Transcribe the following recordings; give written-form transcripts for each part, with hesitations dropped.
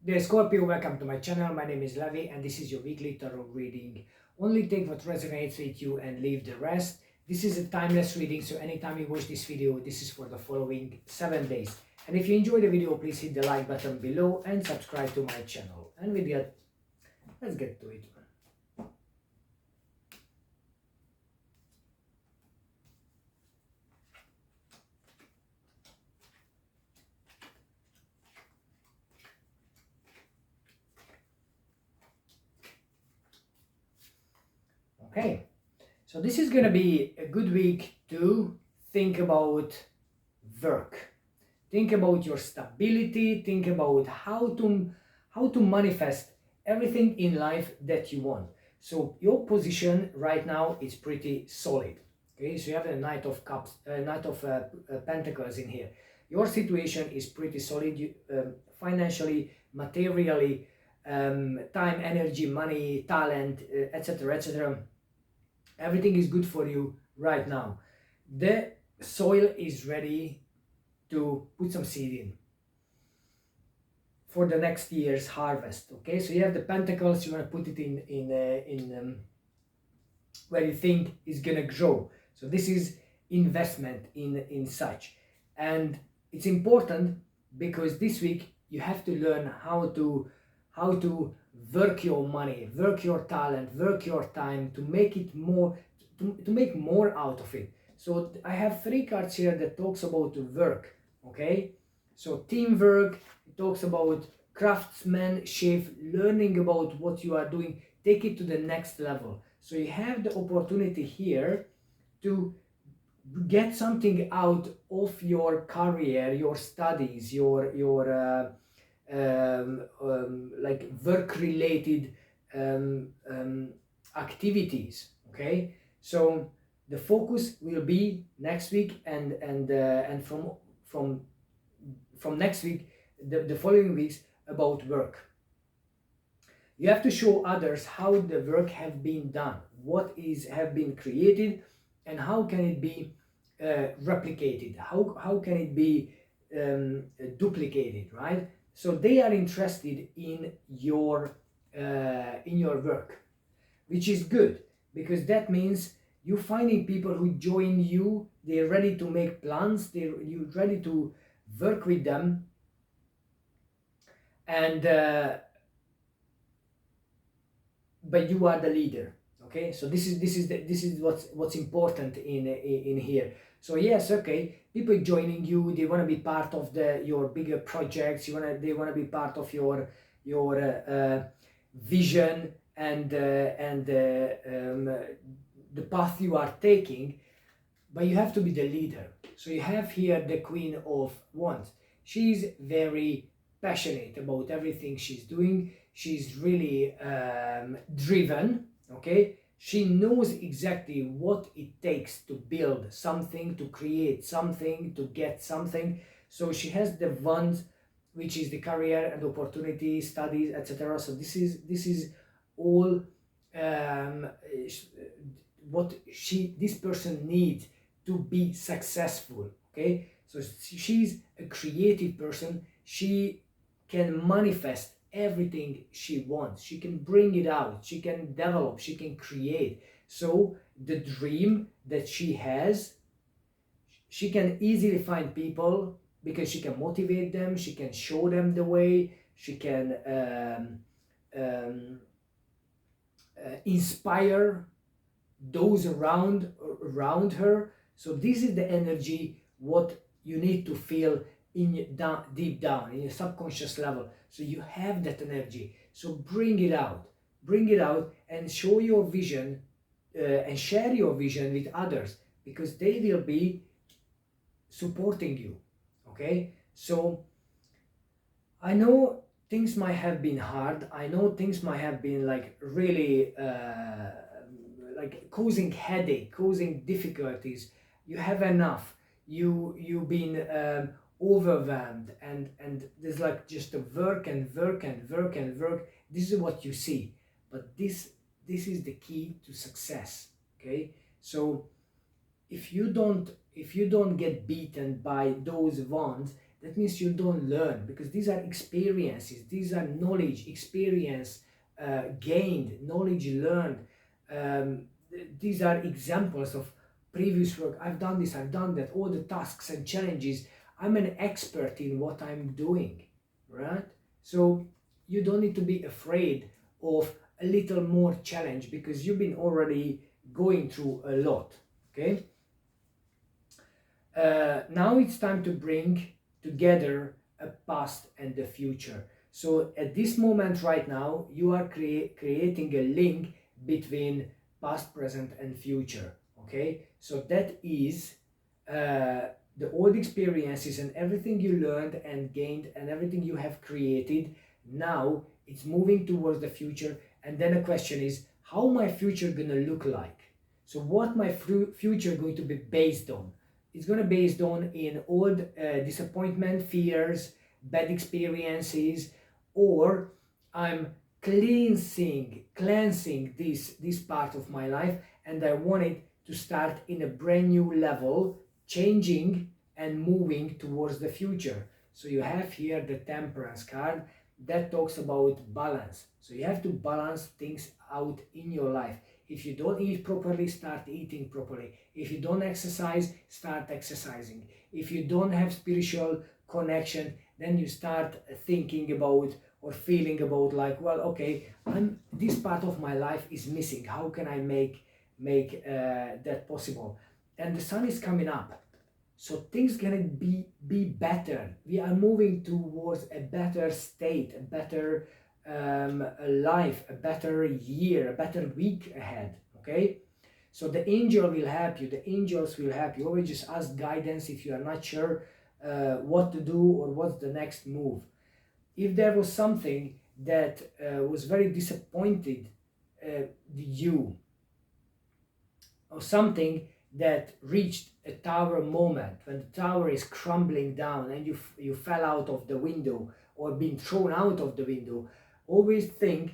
Dear Scorpio, welcome to my channel. My name is Levi and this is your weekly tarot reading. Only take what resonates with you and leave the rest. This is a timeless reading, so anytime you watch this video, this is for the following 7 days. And if you enjoy the video, please hit the like button below and subscribe to my channel. And with that, let's get to it. Okay, so this is gonna be a good week to think about work. Think about your stability, think about how to manifest everything in life that you want. So your position right now is pretty solid. Okay, so you have a Knight of Cups, Knight of Pentacles in here. Your situation is pretty solid, financially, materially, time, energy, money, talent, etc., etc. Everything is good for you right now. The soil is ready to put some seed in for the next year's harvest. Okay, so you have the pentacles, you want to put it in where you think is gonna grow. So this is investment in such, and it's important because this week you have to learn how to work your money, work your talent, work your time to make it more, to make more out of it. So I have 3 cards here that talks about work. Okay, so teamwork, it talks about craftsmanship, learning about what you are doing, take it to the next level. So you have the opportunity here to get something out of your career, your studies, your like work related activities. Okay, so the focus will be next week and from next week, the following weeks, about work. You have to show others how the work have been done, what is have been created, and how can it be replicated, how can it be duplicated, right? So they are interested in your work, which is good, because that means you're finding people who join you, they're ready to make plans, you're ready to work with them, and but you are the leader. Okay, so this is what's important in here. So yes, okay, people joining you, they want to be part of your bigger projects, they want to be part of your vision and the path you are taking, but you have to be the leader. So you have here the Queen of Wands. She's very passionate about everything she's doing. She's really driven. Okay, she knows exactly what it takes to build something, to create something, to get something. So she has the Wands, which is the career and opportunity, studies, etc. So this is all what this person needs to be successful. Okay, so she's a creative person. She can manifest everything she wants, she can bring it out, she can develop, she can create. So the dream that she has, she can easily find people, because she can motivate them, she can show them the way, she can inspire those around her. So this is the energy what you need to feel deep down in your subconscious level. So you have that energy, so bring it out and show your vision and share your vision with others, because they will be supporting you. Okay, so I know things might have been hard, I know things might have been like really like causing headache, causing difficulties. You have enough, you've been overwhelmed, and there's like just a work and work and work and work. This is what you see, but this is the key to success. Okay, so if you don't get beaten by those wands, that means you don't learn, because these are experiences, these are knowledge, experience gained, knowledge learned. These are examples of previous work. I've done this, I've done that, all the tasks and challenges. I'm an expert in what I'm doing, right? So you don't need to be afraid of a little more challenge, because you've been already going through a lot, okay? Now it's time to bring together a past and the future. So at this moment right now, you are creating a link between past, present, and future. Okay, so that is the old experiences and everything you learned and gained and everything you have created. Now it's moving towards the future, and then the question is, how my future gonna look like? So what my future going to be based on? It's going to be based on in old disappointment, fears, bad experiences, or I'm cleansing this part of my life, and I want it to start in a brand new level, changing and moving towards the future. So you have here the Temperance card that talks about balance. So you have to balance things out in your life. If you don't eat properly, start eating properly. If you don't exercise, start exercising. If you don't have spiritual connection, then you start thinking about or feeling about like, well, okay, this part of my life is missing. How can I make that possible? And the sun is coming up, so things gonna be better. We are moving towards a better state, a better a life, a better year, a better week ahead. Okay, so the angel will help you, the angels will help you. Always just ask guidance if you are not sure what to do or what's the next move. If there was something that was very disappointed you, or something that reached a tower moment, when the tower is crumbling down and you fell out of the window or been thrown out of the window, always think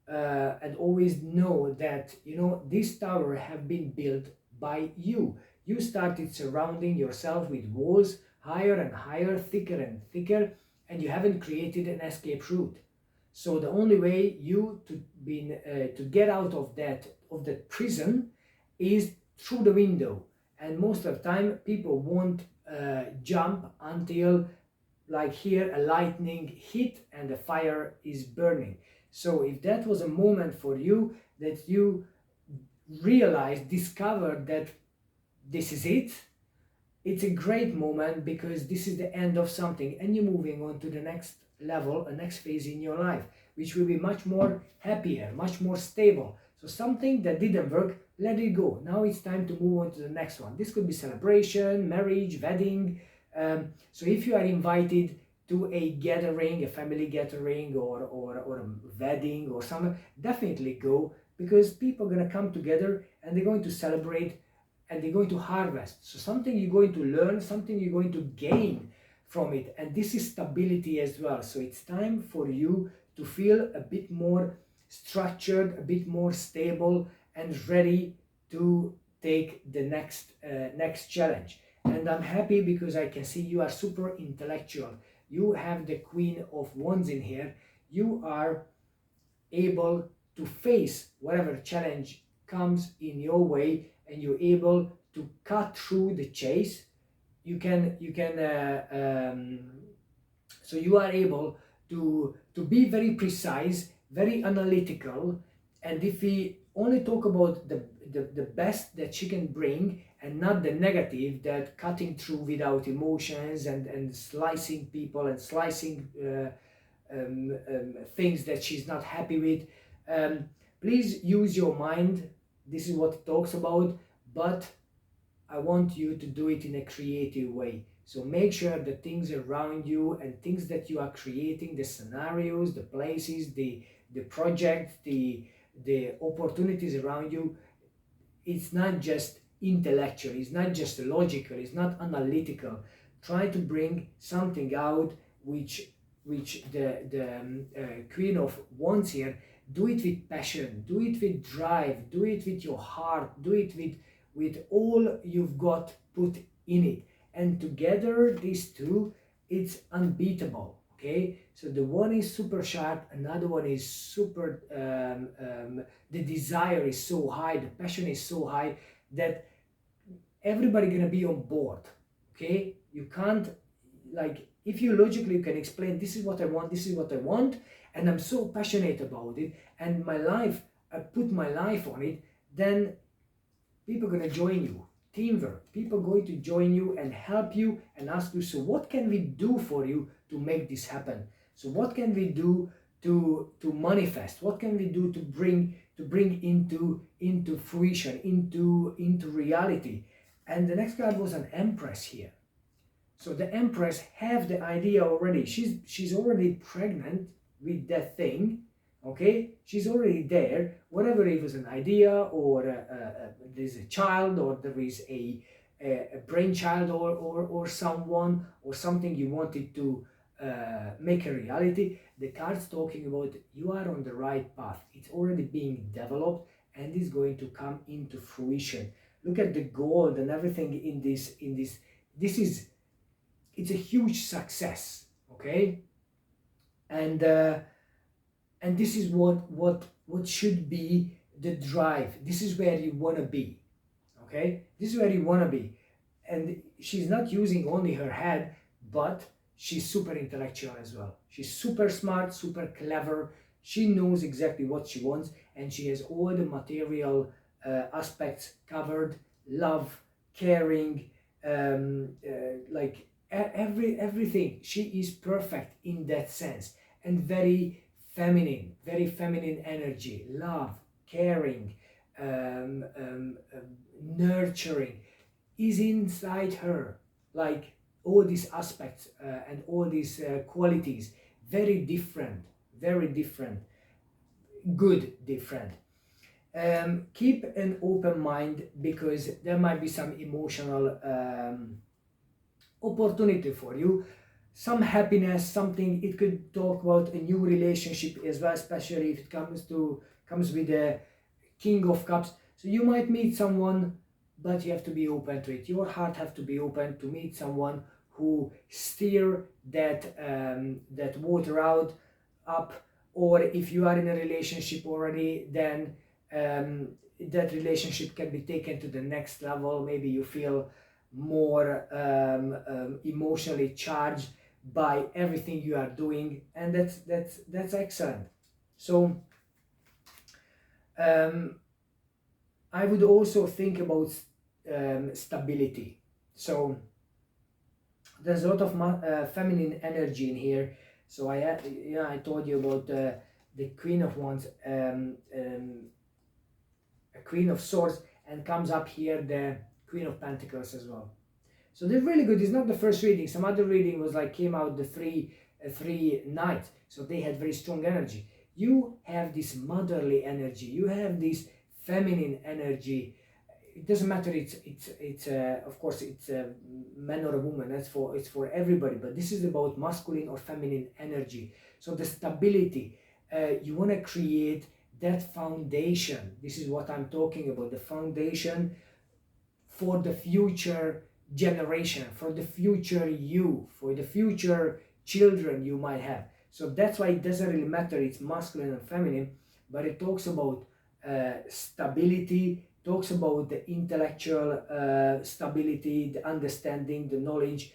and always know that, you know, this tower have been built by you. You started surrounding yourself with walls higher and higher, thicker and thicker, and you haven't created an escape route. So the only way you to get out of that prison is through the window. And most of the time people won't jump until, like here, a lightning hit and the fire is burning. So if that was a moment for you that you realized, discovered that this is it, it's a great moment, because this is the end of something and you're moving on to the next level, a next phase in your life, which will be much more happier, much more stable. So something that didn't work, let it go. Now it's time to move on to the next one. This could be celebration, marriage, wedding. So if you are invited to a gathering, a family gathering, or a wedding or something, definitely go, because people are going to come together and they're going to celebrate and they're going to harvest. So something you're going to learn, something you're going to gain from it. And this is stability as well. So it's time for you to feel a bit more structured, a bit more stable, and ready to take the next challenge. And I'm happy because I can see you are super intellectual. You have the Queen of Wands in here. You are able to face whatever challenge comes in your way, and you're able to cut through the chase. So you are able to be very precise, very analytical. And if we only talk about the best that she can bring and not the negative, that cutting through without emotions and slicing people and slicing things that she's not happy with, please use your mind. This is what it talks about, but I want you to do it in a creative way. So make sure the things around you and things that you are creating, the scenarios, the places, the projects, the opportunities around you, it's not just intellectual, it's not just logical, it's not analytical. Try to bring something out which the Queen of Wands here, do it with passion, do it with drive, do it with your heart, do it with all you've got put in it. And together these two it's unbeatable. Okay, so the one is super sharp, another one is super, the desire is so high, the passion is so high that everybody gonna be on board. Okay, you can't, like, if you logically you can explain, this is what I want, this is what I want, and I'm so passionate about it, and my life, I put my life on it, then people are going to join you. Teamwork. People are going to join you and help you and ask you, so what can we do for you to make this happen? So what can we do to manifest? What can we do to bring into fruition, into reality? And the next card was an Empress here. So the Empress have the idea already. She's already pregnant with that thing. Okay, she's already there. Whatever it was, an idea, or there's a child, or there is a brainchild, or someone, or something you wanted to make a reality. The card's talking about you are on the right path. It's already being developed and is going to come into fruition. Look at the gold and everything in this. This is, it's a huge success. Okay, and this is what should be the drive. This is where you want to be. Okay, this is where you want to be. And she's not using only her head, but she's super intellectual as well. She's super smart, super clever. She knows exactly what she wants, and she has all the material aspects covered. Love, caring, like everything. She is perfect in that sense, and very feminine energy, love, caring, nurturing is inside her. Like all these aspects and all these qualities, very different, good, different. Keep an open mind, because there might be some emotional opportunity for you, some happiness, something. It could talk about a new relationship as well, especially if it comes with the King of Cups. So you might meet someone, but you have to be open to it. Your heart have to be open to meet someone who steer that water out up. Or if you are in a relationship already, then that relationship can be taken to the next level. Maybe you feel more emotionally charged by everything you are doing, and that's excellent. So I would also think about stability. So there's a lot of feminine energy in here. So I told you about the Queen of Wands, a Queen of Swords, and comes up here the Queen of Pentacles as well. So they're really good. It's not the first reading. Some other reading was like came out the three knights. So they had very strong energy. You have this motherly energy. You have this feminine energy. It doesn't matter. It's of course it's a man or a woman. It's for everybody. But this is about masculine or feminine energy. So the stability. You want to create that foundation. This is what I'm talking about. The foundation for the future generation, for the future you, for the future children you might have. So that's why it doesn't really matter, it's masculine and feminine, but it talks about stability, talks about the intellectual stability, the understanding, the knowledge,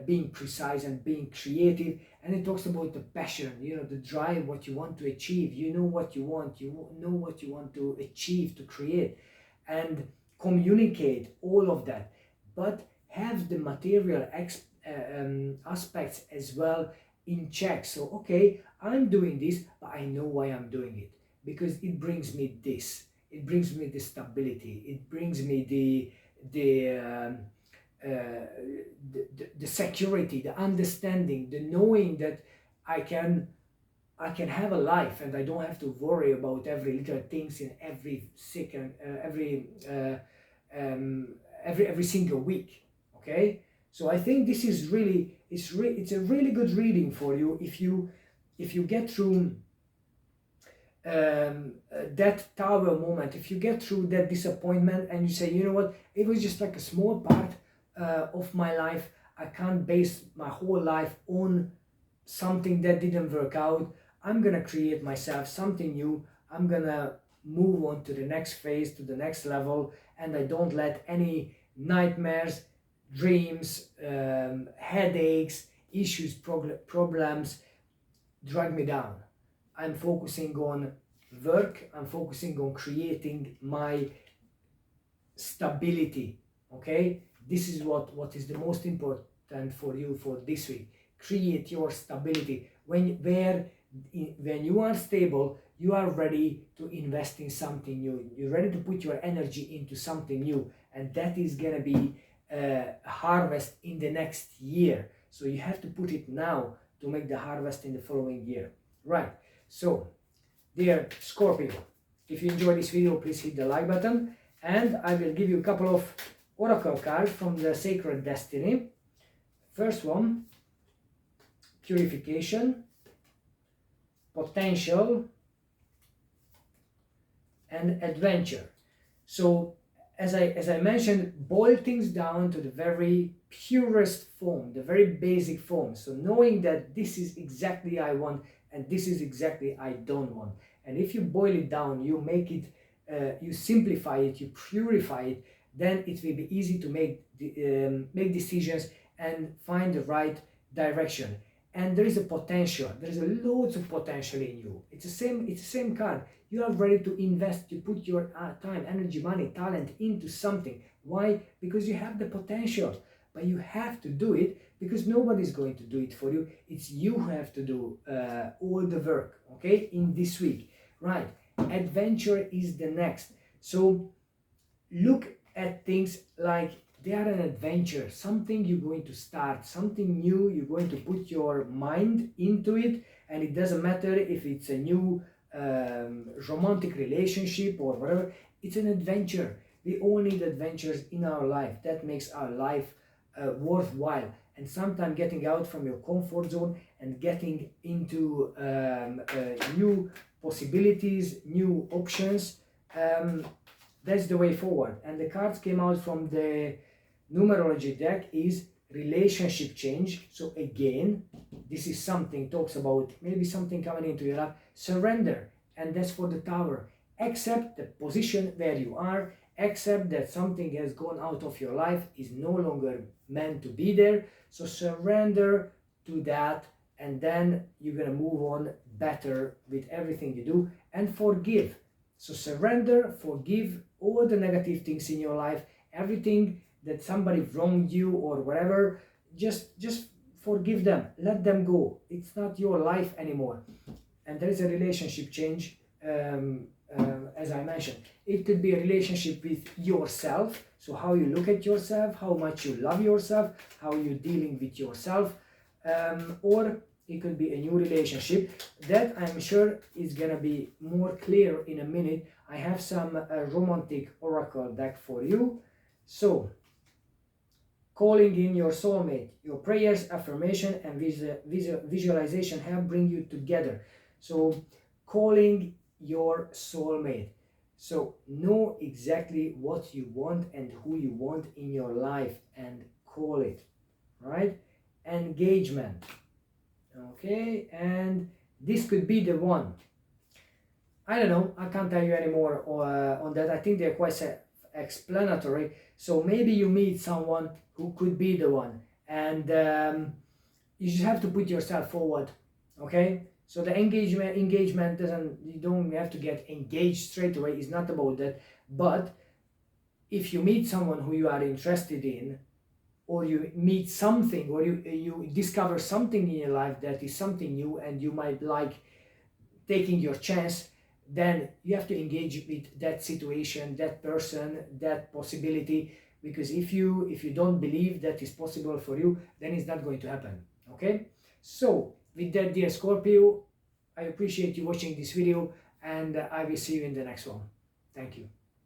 being precise and being creative. And it talks about the passion, the drive, what you want to achieve. You know what you want, you know what you want to achieve, to create, and communicate all of that, but have the material aspects as well in check. So okay, I'm doing this, but I know why I'm doing it, because it brings me this, it brings me the stability, it brings me the security, the understanding, the knowing that I can have a life, and I don't have to worry about every little things in every second, every single week. Okay, so I think this is really, it's a really good reading for you if you get through that tower moment, if you get through that disappointment and you say, you know what, it was just like a small part of my life. I can't base my whole life on something that didn't work out. I'm gonna create myself something new. I'm gonna move on to the next phase, to the next level, and I don't let any nightmares, dreams, headaches, issues, problems drag me down. I'm focusing on work, I'm focusing on creating my stability. Okay, this is what is the most important for you for this week. Create your stability. When you are stable, you are ready to invest in something new. You're ready to put your energy into something new, and that is gonna be a harvest in the next year. So you have to put it now to make the harvest in the following year. Right. So, dear Scorpio, if you enjoyed this video, please hit the like button, and I will give you a couple of oracle cards from the Sacred Destiny. First one, purification, potential, and adventure. So as I mentioned, boil things down to the very purest form, the very basic form. So knowing that this is exactly I want and this is exactly I don't want. And if you boil it down, you make it, you simplify it, you purify it, then it will be easy to make decisions and find the right direction. And there is a potential, there is a loads of potential in you. It's the same card. You are ready to invest, you put your time, energy, money, talent into something. Why? Because you have the potential, but you have to do it because nobody's going to do it for you. It's you who have to do all the work, okay, in this week, right? Adventure is the next. So look at things like they are an adventure, something you're going to start, something new, you're going to put your mind into it, and it doesn't matter if it's a new romantic relationship or whatever, it's an adventure. We all need adventures in our life. That makes our life worthwhile. And sometimes getting out from your comfort zone and getting into new possibilities, new options, that's the way forward. And the cards came out from the numerology deck is relationship change. So again, this is something, talks about maybe something coming into your life, surrender, and that's for the Tower. Accept the position where you are, accept that something has gone out of your life, is no longer meant to be there, so surrender to that, and then you're gonna move on better with everything you do, and forgive. So surrender, forgive all the negative things in your life, everything that somebody wronged you or whatever, just forgive them, let them go. It's not your life anymore. And there is a relationship change, as I mentioned. It could be a relationship with yourself, so how you look at yourself, how much you love yourself, how you're dealing with yourself, or it could be a new relationship. That I'm sure is gonna be more clear in a minute. I have some romantic oracle deck for you. So, calling in your soulmate, your prayers, affirmation, and visualization help bring you together. So, calling your soulmate. So, know exactly what you want and who you want in your life and call it, right? Engagement. Okay, and this could be the one. I don't know, I can't tell you any more on that. I think they're quite self-explanatory. So maybe you meet someone who could be the one, and you just have to put yourself forward, okay? So the engagement doesn't, you don't have to get engaged straight away, it's not about that. But if you meet someone who you are interested in, or you meet something, or you discover something in your life that is something new and you might like taking your chance, then you have to engage with that situation, that person, that possibility, because if you don't believe that is possible for you, then it's not going to happen, okay? So with that, dear Scorpio, I appreciate you watching this video, and I will see you in the next one. Thank you.